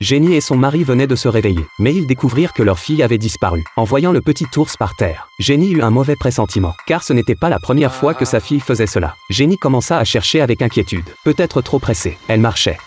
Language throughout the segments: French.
Jenny et son mari venaient de se réveiller, mais ils découvrirent que leur fille avait disparu. En voyant le petit ours par terre, Jenny eut un mauvais pressentiment, car ce n'était pas la première fois que sa fille faisait cela. Jenny commença à chercher avec inquiétude, peut-être trop pressée. Elle marchait,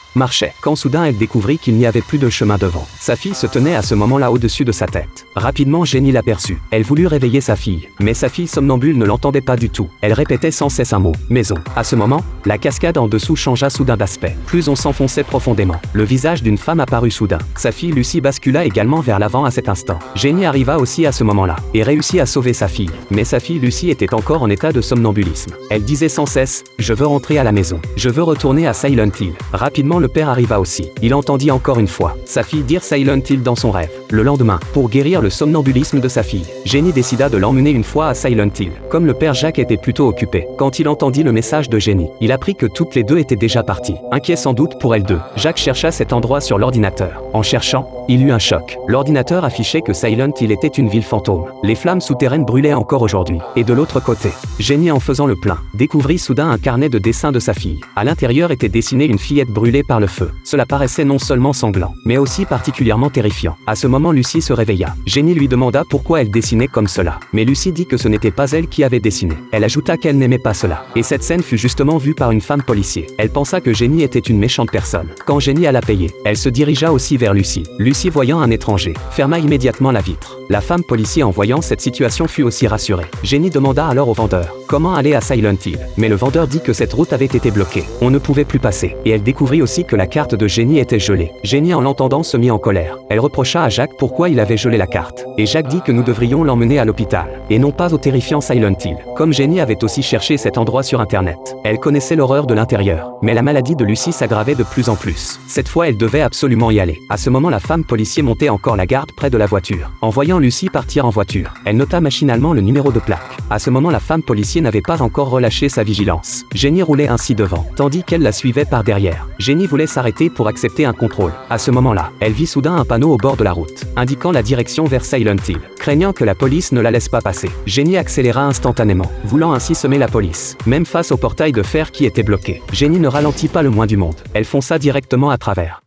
quand soudain elle découvrit qu'il n'y avait plus de chemin devant. Sa fille se tenait à ce moment-là au-dessus de sa tête. Rapidement Jenny l'aperçut. Elle voulut réveiller sa fille, mais sa fille somnambule ne l'entendait pas du tout. Elle répétait sans cesse un mot, maison. À ce moment, la cascade en dessous changea soudain d'aspect. Plus on s'enfonçait profondément. Le visage d'une femme apparut soudain. Sa fille Lucie bascula également vers l'avant à cet instant. Jenny arriva aussi à ce moment-là, et réussit à sauver sa fille. Mais sa fille Lucie était encore en état de somnambulisme. Elle disait sans cesse, « Je veux rentrer à la maison. Je veux retourner à Silent Hill. » Rapidement le père arriva aussi. Il entendit encore une fois sa fille dire Silent Hill dans son rêve. Le lendemain, pour guérir le somnambulisme de sa fille, Jenny décida de l'emmener une fois à Silent Hill. Comme le père Jacques était plutôt occupé, quand il entendit le message de Jenny, il apprit que toutes les deux étaient déjà parties. Inquiet sans doute pour elles deux, Jacques chercha cet endroit sur l'ordinateur. En cherchant, il eut un choc. L'ordinateur affichait que Silent Hill était une ville fantôme. Les flammes souterraines brûlaient encore aujourd'hui. Et de l'autre côté, Jenny, en faisant le plein, découvrit soudain un carnet de dessins de sa fille. À l'intérieur était dessinée une fillette brûlée par le feu. Cela paraissait non seulement sanglant, mais aussi particulièrement terrifiant. À ce moment Lucie se réveilla. Jenny lui demanda pourquoi elle dessinait comme cela. Mais Lucie dit que ce n'était pas elle qui avait dessiné. Elle ajouta qu'elle n'aimait pas cela. Et cette scène fut justement vue par une femme policier. Elle pensa que Jenny était une méchante personne. Quand Jenny alla payer, elle se dirigea aussi vers Lucie. Lucie, voyant un étranger, ferma immédiatement la vitre. La femme policier, en voyant cette situation, fut aussi rassurée. Jenny demanda alors au vendeur comment aller à Silent Hill. Mais le vendeur dit que cette route avait été bloquée. On ne pouvait plus passer. Et elle découvrit aussi que la carte de Jenny était gelée. Jenny, en l'entendant, se mit en colère. Elle reprocha à Jacques pourquoi il avait gelé la carte. Et Jacques dit que nous devrions l'emmener à l'hôpital, et non pas au terrifiant Silent Hill. Comme Jenny avait aussi cherché cet endroit sur internet, elle connaissait l'horreur de l'intérieur. Mais la maladie de Lucie s'aggravait de plus en plus. Cette fois, elle devait absolument y aller. À ce moment, la femme policier montait encore la garde près de la voiture. En voyant Lucie partir en voiture, elle nota machinalement le numéro de plaque. À ce moment, la femme policier n'avait pas encore relâché sa vigilance. Jenny roulait ainsi devant, tandis qu'elle la suivait par derrière. Jenny voulait s'arrêter pour accepter un contrôle. À ce moment-là, elle vit soudain un panneau au bord de la route, indiquant la direction vers Silent Hill. Craignant que la police ne la laisse pas passer, Jenny accéléra instantanément, voulant ainsi semer la police. Même face au portail de fer qui était bloqué, Jenny ne ralentit pas le moins du monde. Elle fonça directement à travers.